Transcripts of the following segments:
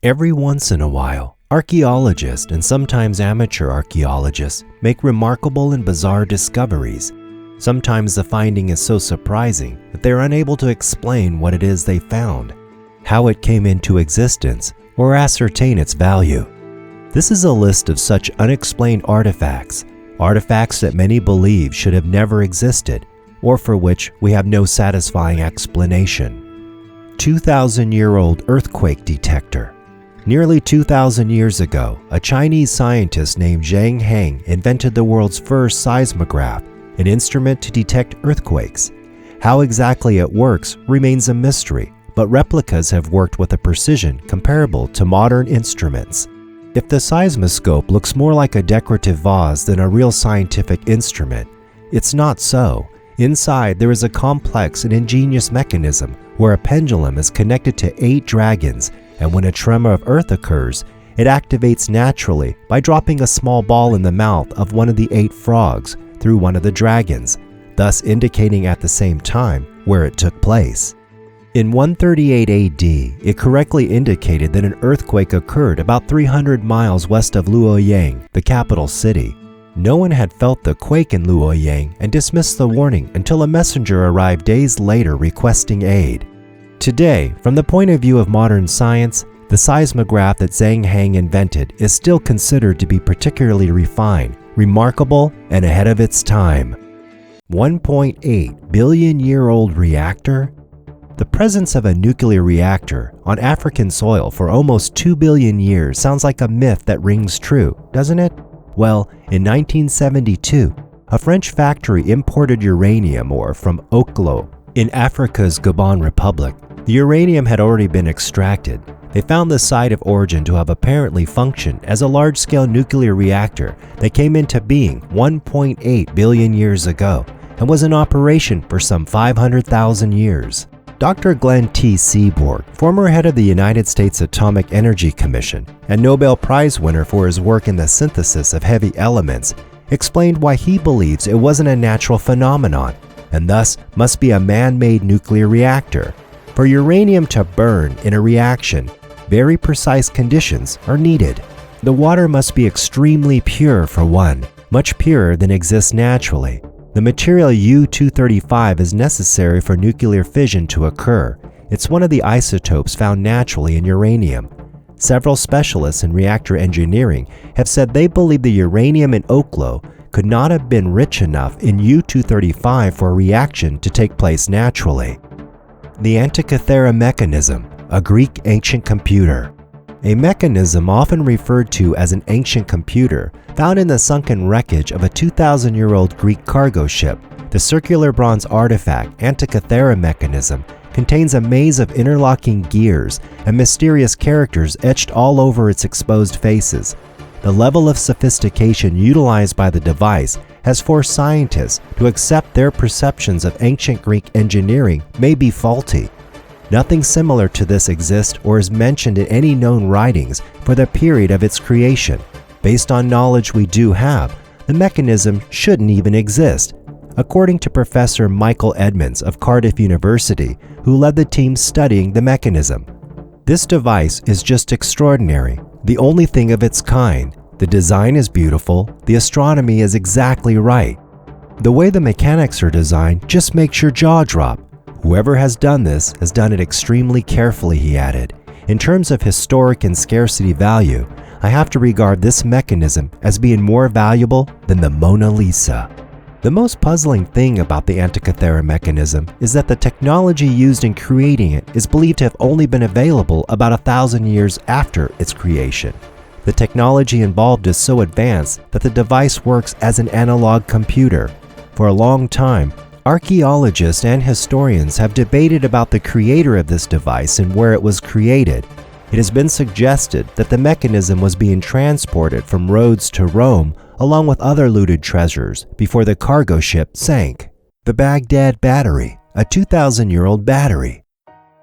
Every once in a while, archaeologists and sometimes amateur archaeologists make remarkable and bizarre discoveries. Sometimes the finding is so surprising that they are unable to explain what it is they found, how it came into existence, or ascertain its value. This is a list of such unexplained artifacts, artifacts that many believe should have never existed, or for which we have no satisfying explanation. 2,000-year-old Earthquake Detector. Nearly 2,000 years ago, a Chinese scientist named Zhang Heng invented the world's first seismograph, an instrument to detect earthquakes. How exactly it works remains a mystery, but replicas have worked with a precision comparable to modern instruments. If the seismoscope looks more like a decorative vase than a real scientific instrument, it's not so. Inside, there is a complex and ingenious mechanism where a pendulum is connected to 8 dragons, and when a tremor of earth occurs, it activates naturally by dropping a small ball in the mouth of one of the 8 frogs through one of the dragons, thus indicating at the same time where it took place. In 138 AD, it correctly indicated that an earthquake occurred about 300 miles west of Luoyang, the capital city. No one had felt the quake in Luoyang and dismissed the warning until a messenger arrived days later requesting aid. Today, from the point of view of modern science, the seismograph that Zhang Heng invented is still considered to be particularly refined, remarkable, and ahead of its time. 1.8 billion-year-old reactor? The presence of a nuclear reactor on African soil for almost 2 billion years sounds like a myth that rings true, doesn't it? Well, in 1972, a French factory imported uranium ore from Oklo in Africa's Gabon Republic. The uranium had already been extracted. They found the site of origin to have apparently functioned as a large-scale nuclear reactor that came into being 1.8 billion years ago and was in operation for some 500,000 years. Dr. Glenn T. Seaborg, former head of the United States Atomic Energy Commission and Nobel Prize winner for his work in the synthesis of heavy elements, explained why he believes it wasn't a natural phenomenon and thus must be a man-made nuclear reactor. For uranium to burn in a reaction, very precise conditions are needed. The water must be extremely pure for one, much purer than exists naturally. The material U-235 is necessary for nuclear fission to occur. It's one of the isotopes found naturally in uranium. Several specialists in reactor engineering have said they believe the uranium in Oklo could not have been rich enough in U-235 for a reaction to take place naturally. The Antikythera Mechanism, a Greek ancient computer. A mechanism often referred to as an ancient computer found in the sunken wreckage of a 2,000-year-old Greek cargo ship. The circular bronze artifact, Antikythera Mechanism, contains a maze of interlocking gears and mysterious characters etched all over its exposed faces. The level of sophistication utilized by the device has forced scientists to accept their perceptions of ancient Greek engineering may be faulty. Nothing similar to this exists or is mentioned in any known writings for the period of its creation. Based on knowledge we do have, the mechanism shouldn't even exist, according to Professor Michael Edmonds of Cardiff University, who led the team studying the mechanism. This device is just extraordinary, the only thing of its kind. The design is beautiful, the astronomy is exactly right. The way the mechanics are designed just makes your jaw drop. Whoever has done this has done it extremely carefully, he added. In terms of historic and scarcity value, I have to regard this mechanism as being more valuable than the Mona Lisa. The most puzzling thing about the Antikythera Mechanism is that the technology used in creating it is believed to have only been available about 1,000 years after its creation. The technology involved is so advanced that the device works as an analog computer. For a long time, archaeologists and historians have debated about the creator of this device and where it was created. It has been suggested that the mechanism was being transported from Rhodes to Rome along with other looted treasures before the cargo ship sank. The Baghdad Battery, a 2,000-year-old battery.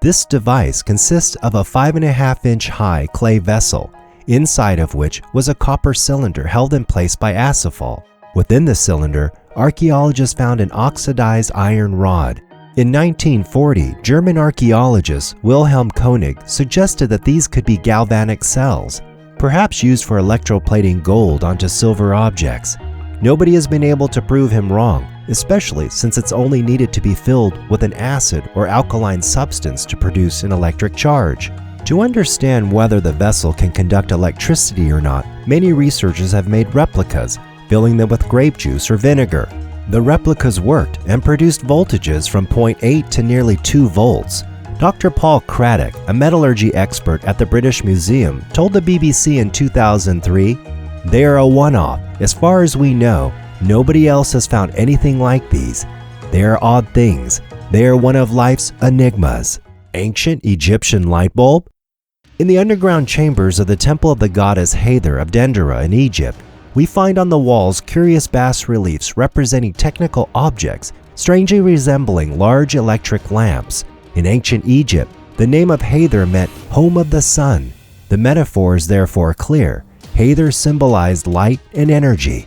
This device consists of a 5.5-inch high clay vessel, inside of which was a copper cylinder held in place by asphalt. Within the cylinder, archaeologists found an oxidized iron rod. In 1940, German archaeologist Wilhelm Koenig suggested that these could be galvanic cells, perhaps used for electroplating gold onto silver objects. Nobody has been able to prove him wrong, especially since it's only needed to be filled with an acid or alkaline substance to produce an electric charge. To understand whether the vessel can conduct electricity or not, many researchers have made replicas, filling them with grape juice or vinegar. The replicas worked and produced voltages from 0.8 to nearly 2 volts. Dr. Paul Craddock, a metallurgy expert at the British Museum, told the BBC in 2003, "They are a one-off. As far as we know, nobody else has found anything like these. They are odd things. They are one of life's enigmas." Ancient Egyptian light bulb? In the underground chambers of the temple of the goddess Hathor of Dendera in Egypt, we find on the walls curious bas-reliefs representing technical objects strangely resembling large electric lamps. In ancient Egypt, the name of Hathor meant home of the sun. The metaphor is therefore clear. Hathor symbolized light and energy.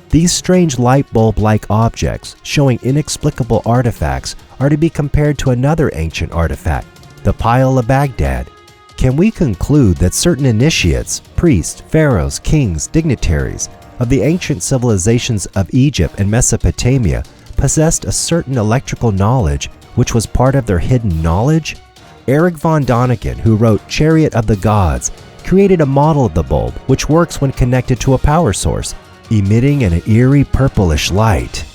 These strange light bulb-like objects, showing inexplicable artifacts, are to be compared to another ancient artifact, the Pile of Baghdad. Can we conclude that certain initiates, priests, pharaohs, kings, dignitaries of the ancient civilizations of Egypt and Mesopotamia possessed a certain electrical knowledge which was part of their hidden knowledge? Eric von Däniken, who wrote Chariot of the Gods, created a model of the bulb which works when connected to a power source, emitting an eerie purplish light.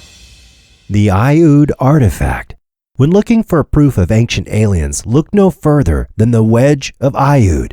The Aiud Artifact. When looking for proof of ancient aliens, look no further than the Wedge of Aiud.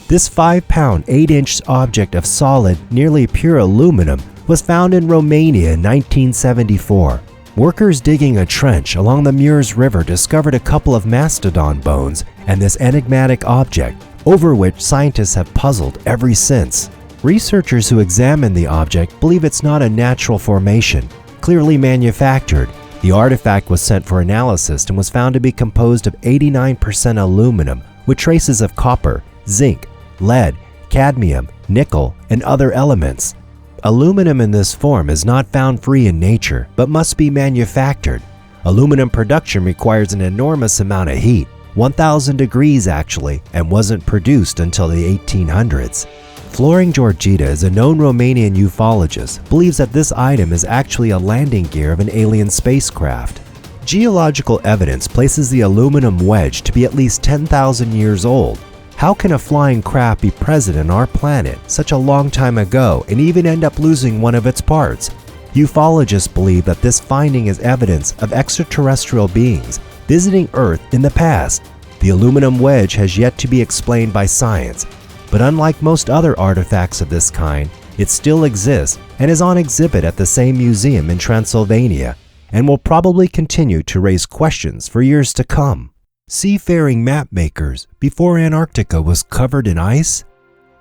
This 5-pound, 8-inch object of solid, nearly pure aluminum was found in Romania in 1974. Workers digging a trench along the Mureș River discovered a couple of mastodon bones and this enigmatic object, over which scientists have puzzled ever since. Researchers who examine the object believe it's not a natural formation, clearly manufactured. The artifact was sent for analysis and was found to be composed of 89% aluminum with traces of copper, zinc, lead, cadmium, nickel, and other elements. Aluminum in this form is not found free in nature, but must be manufactured. Aluminum production requires an enormous amount of heat, 1,000 degrees actually, and wasn't produced until the 1800s. Florin Georgita is a known Romanian ufologist, believes that this item is actually a landing gear of an alien spacecraft. Geological evidence places the aluminum wedge to be at least 10,000 years old. How can a flying craft be present on our planet such a long time ago and even end up losing one of its parts? Ufologists believe that this finding is evidence of extraterrestrial beings visiting Earth in the past. The aluminum wedge has yet to be explained by science, but unlike most other artifacts of this kind, it still exists and is on exhibit at the same museum in Transylvania, and will probably continue to raise questions for years to come. Seafaring map makers before Antarctica was covered in ice?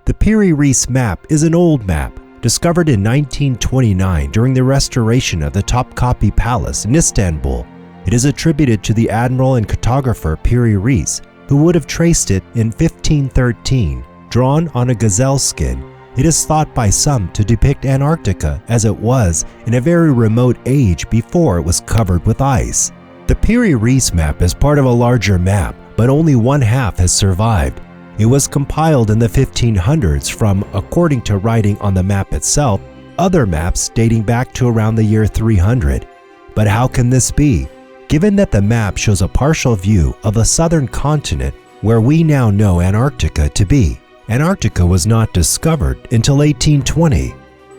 The Piri Reis map is an old map discovered in 1929 during the restoration of the Topkapi Palace in Istanbul. It is attributed to the admiral and cartographer Piri Reis, who would have traced it in 1513. Drawn on a gazelle skin, it is thought by some to depict Antarctica as it was in a very remote age before it was covered with ice. The Piri Reis map is part of a larger map, but only one half has survived. It was compiled in the 1500s from, according to writing on the map itself, other maps dating back to around the year 300. But how can this be, given that the map shows a partial view of the southern continent where we now know Antarctica to be? Antarctica was not discovered until 1820.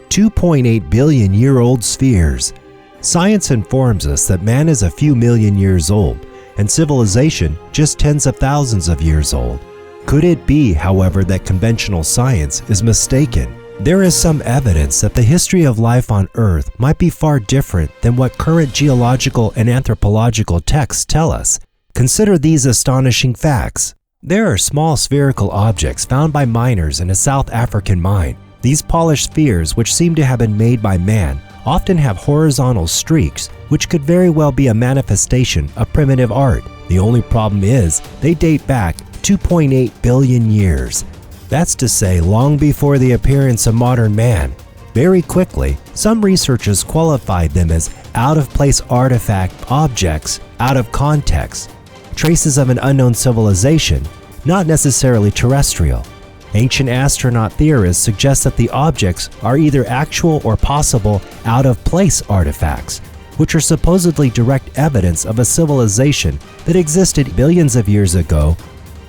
2.8 billion-year-old spheres. Science informs us that man is a few million years old, and civilization just tens of thousands of years old. Could it be, however, that conventional science is mistaken? There is some evidence that the history of life on Earth might be far different than what current geological and anthropological texts tell us. Consider these astonishing facts. There are small spherical objects found by miners in a South African mine. These polished spheres, which seem to have been made by man, often have horizontal streaks, which could very well be a manifestation of primitive art. The only problem is, they date back 2.8 billion years. That's to say, long before the appearance of modern man. Very quickly, some researchers qualified them as out-of-place artifact objects out of context, traces of an unknown civilization, not necessarily terrestrial. Ancient astronaut theorists suggest that the objects are either actual or possible out-of-place artifacts, which are supposedly direct evidence of a civilization that existed billions of years ago.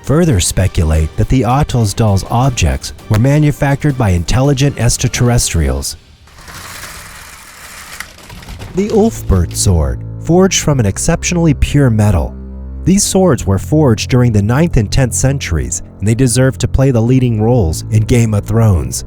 Further speculate that the Atolsdal's objects were manufactured by intelligent extraterrestrials. The Ulfberht sword, forged from an exceptionally pure metal. These swords were forged during the 9th and 10th centuries, and they deserve to play the leading roles in Game of Thrones.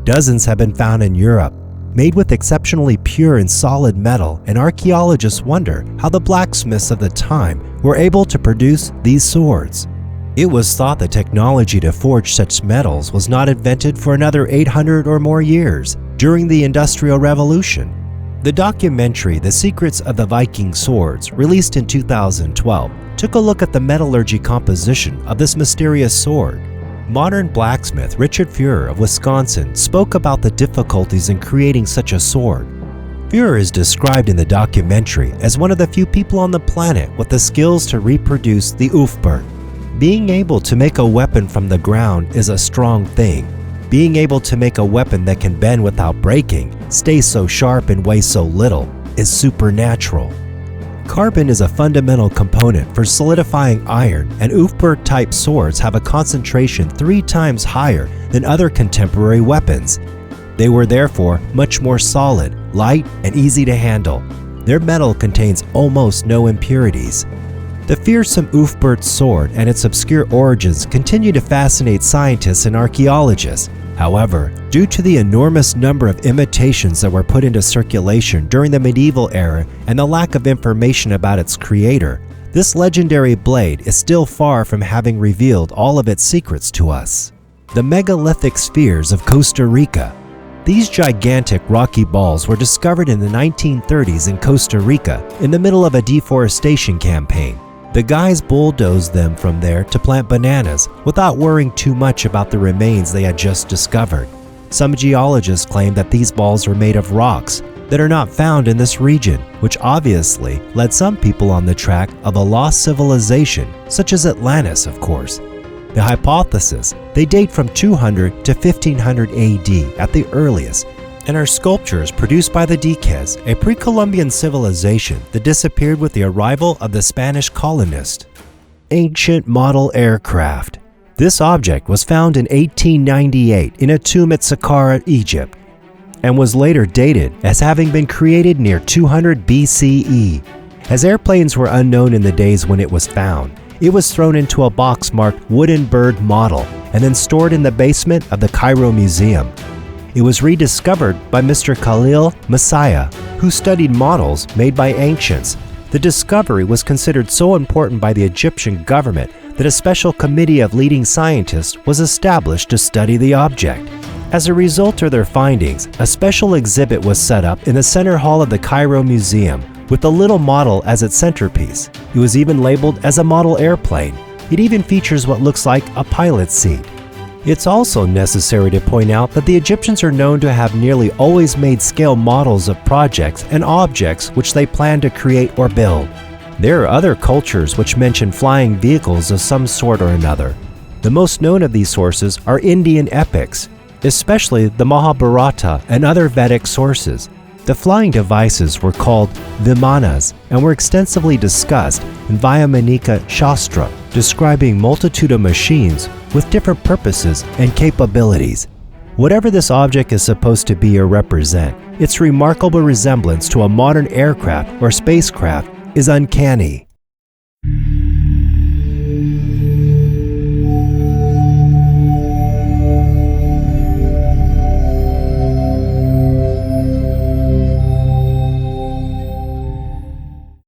Dozens have been found in Europe, made with exceptionally pure and solid metal, and archaeologists wonder how the blacksmiths of the time were able to produce these swords. It was thought the technology to forge such metals was not invented for another 800 or more years during the Industrial Revolution. The documentary The Secrets of the Viking Swords, released in 2012, took a look at the metallurgy composition of this mysterious sword. Modern blacksmith Richard Fuhrer of Wisconsin spoke about the difficulties in creating such a sword. Fuhrer is described in the documentary as one of the few people on the planet with the skills to reproduce the Ulfberht. Being able to make a weapon from the ground is a strong thing. Being able to make a weapon that can bend without breaking, stay so sharp and weigh so little, is supernatural. Carbon is a fundamental component for solidifying iron, and Ulfberht-type swords have a concentration 3 times higher than other contemporary weapons. They were therefore much more solid, light, and easy to handle. Their metal contains almost no impurities. The fearsome Ulfberht sword and its obscure origins continue to fascinate scientists and archaeologists. However, due to the enormous number of imitations that were put into circulation during the medieval era and the lack of information about its creator, this legendary blade is still far from having revealed all of its secrets to us. The megalithic spheres of Costa Rica. These gigantic rocky balls were discovered in the 1930s in Costa Rica in the middle of a deforestation campaign. The guys bulldozed them from there to plant bananas without worrying too much about the remains they had just discovered. Some geologists claim that these balls were made of rocks that are not found in this region, which obviously led some people on the track of a lost civilization, such as Atlantis, of course. The hypothesis, they date from 200 to 1500 AD at the earliest, and are sculptures produced by the Diques, a pre-Columbian civilization that disappeared with the arrival of the Spanish colonists. Ancient model aircraft. This object was found in 1898 in a tomb at Saqqara, Egypt, and was later dated as having been created near 200 BCE. As airplanes were unknown in the days when it was found, it was thrown into a box marked Wooden Bird Model and then stored in the basement of the Cairo Museum. It was rediscovered by Mr. Khalil Messiah, who studied models made by ancients. The discovery was considered so important by the Egyptian government that a special committee of leading scientists was established to study the object. As a result of their findings, a special exhibit was set up in the center hall of the Cairo Museum with the little model as its centerpiece. It was even labeled as a model airplane. It even features what looks like a pilot's seat. It's also necessary to point out that the Egyptians are known to have nearly always made scale models of projects and objects which they plan to create or build. There are other cultures which mention flying vehicles of some sort or another. The most known of these sources are Indian epics, especially the Mahabharata and other Vedic sources. The flying devices were called vimanas and were extensively discussed in Vayamanika Shastra, describing multitude of machines with different purposes and capabilities. Whatever this object is supposed to be or represent, its remarkable resemblance to a modern aircraft or spacecraft is uncanny.